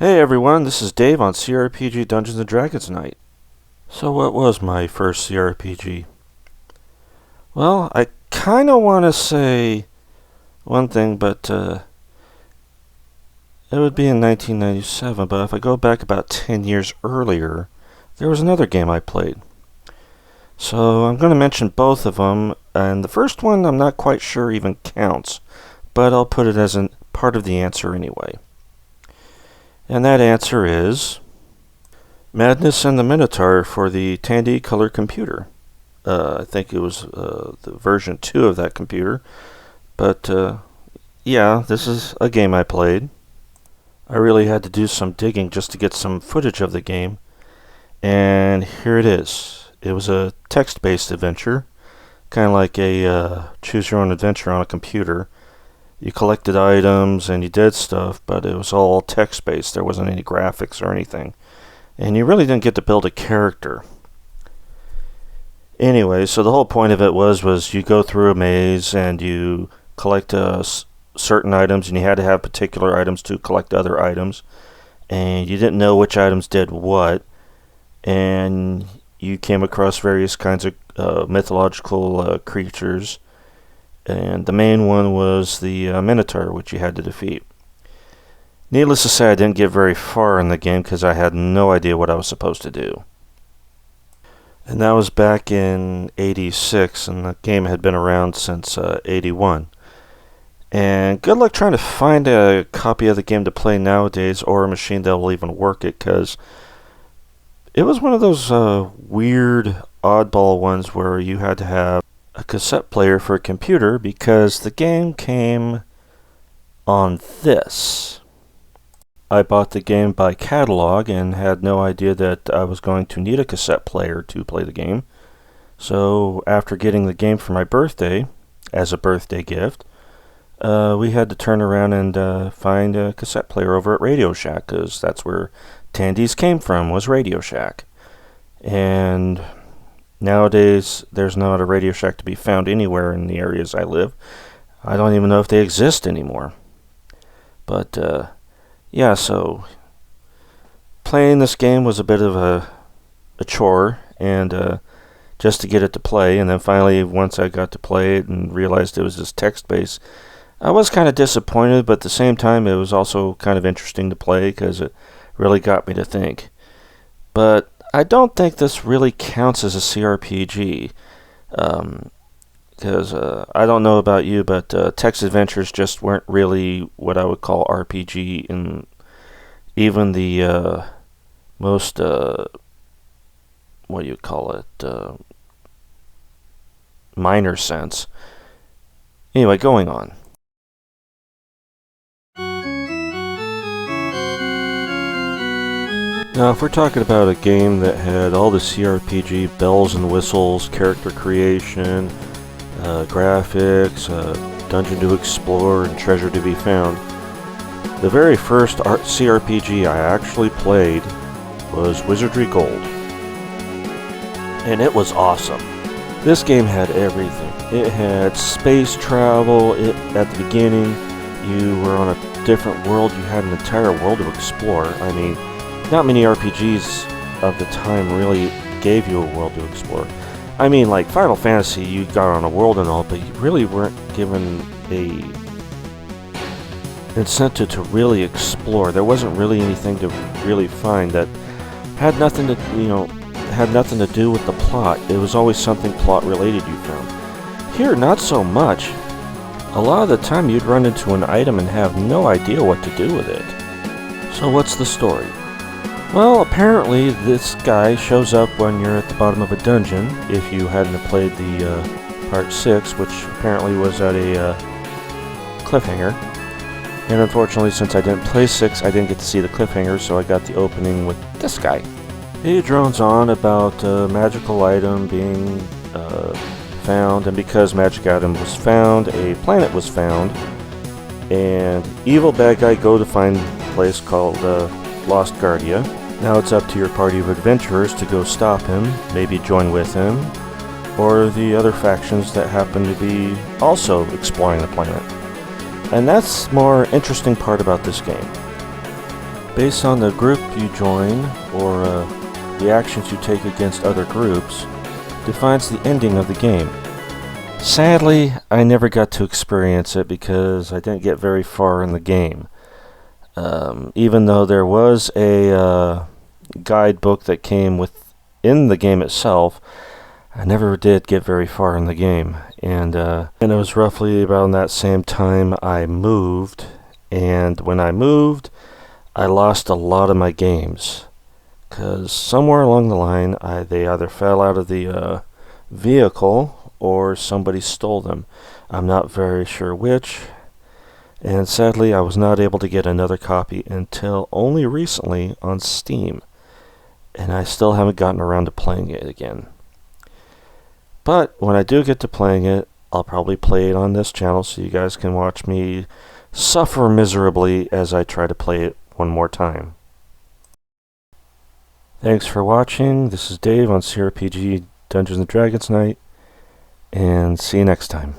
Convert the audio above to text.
Hey everyone, this is Dave on CRPG Dungeons & Dragons Night. So what was my first CRPG? Well, I kinda want to say one thing, but it would be in 1997, but if I go back about 10 years earlier, there was another game I played. So I'm going to mention both of them, and the first one I'm not quite sure even counts, but I'll put it as a part of the answer anyway. And that answer is Madness and the Minotaur for the Tandy Color computer. I think it was the version 2 of that computer. But yeah, this is a game I played. I really had to do some digging just to get some footage of the game. And here it is. It was a text-based adventure, kind of like a choose-your-own-adventure on a computer. You collected items and you did stuff, but it was all text-based. There wasn't any graphics or anything. And you really didn't get to build a character. Anyway, so the whole point of it was you go through a maze and you collect certain items, and you had to have particular items to collect other items. And you didn't know which items did what. And you came across various kinds of mythological creatures. And the main one was the Minotaur, which you had to defeat. Needless to say, I didn't get very far in the game because I had no idea what I was supposed to do. And that was back in '86, and the game had been around since '81. And good luck trying to find a copy of the game to play nowadays, or a machine that will even work it, because it was one of those weird, oddball ones where you had to have a cassette player for a computer because the game came on this. I bought the game by catalog and had no idea that I was going to need a cassette player to play the game. So after getting the game for my birthday, as a birthday gift, we had to turn around and find a cassette player over at Radio Shack, because that's where Tandy's came from, was Radio Shack. And nowadays, there's not a Radio Shack to be found anywhere in the areas I live. I don't even know if they exist anymore. But, yeah, so playing this game was a bit of a chore, and just to get it to play. And then finally, once I got to play it and realized it was just text-based, I was kind of disappointed, but at the same time, it was also kind of interesting to play because it really got me to think. But I don't think this really counts as a CRPG, because I don't know about you, but text adventures just weren't really what I would call RPG in even the most, what do you call it, minor sense. Anyway, going on. Now, if we're talking about a game that had all the CRPG bells and whistles, character creation, graphics, dungeon to explore, and treasure to be found, the very first CRPG I actually played was Wizardry Gold. And it was awesome. This game had everything. It had space travel. At the beginning, you were on a different world. You had an entire world to explore. I mean, not many RPGs of the time really gave you a world to explore. I mean, like Final Fantasy, you got on a world and all, but you really weren't given a incentive to really explore. There wasn't really anything to really find that had nothing to do with the plot. It was always something plot related you found. Here, not so much. A lot of the time, you'd run into an item and have no idea what to do with it. So what's the story? Well, apparently this guy shows up when you're at the bottom of a dungeon, if you hadn't played the part 6, which apparently was at a cliffhanger. And unfortunately, since I didn't play 6, I didn't get to see the cliffhanger, so I got the opening with this guy. He drones on about a magical item being found, and because magic item was found, a planet was found, and evil bad guy go to find a place called Lost Guardia. Now it's up to your party of adventurers to go stop him, maybe join with him, or the other factions that happen to be also exploring the planet. And that's the more interesting part about this game. Based on the group you join, or the actions you take against other groups, defines the ending of the game. Sadly, I never got to experience it because I didn't get very far in the game. Even though there was a guidebook that came within the game itself, I never did get very far in the game. And it was roughly around that same time I moved. And when I moved, I lost a lot of my games. Because somewhere along the line, they either fell out of the vehicle or somebody stole them. I'm not very sure which. And sadly, I was not able to get another copy until only recently on Steam. And I still haven't gotten around to playing it again. But when I do get to playing it, I'll probably play it on this channel so you guys can watch me suffer miserably as I try to play it one more time. Thanks for watching. This is Dave on CRPG Dungeons & Dragons Night, and see you next time.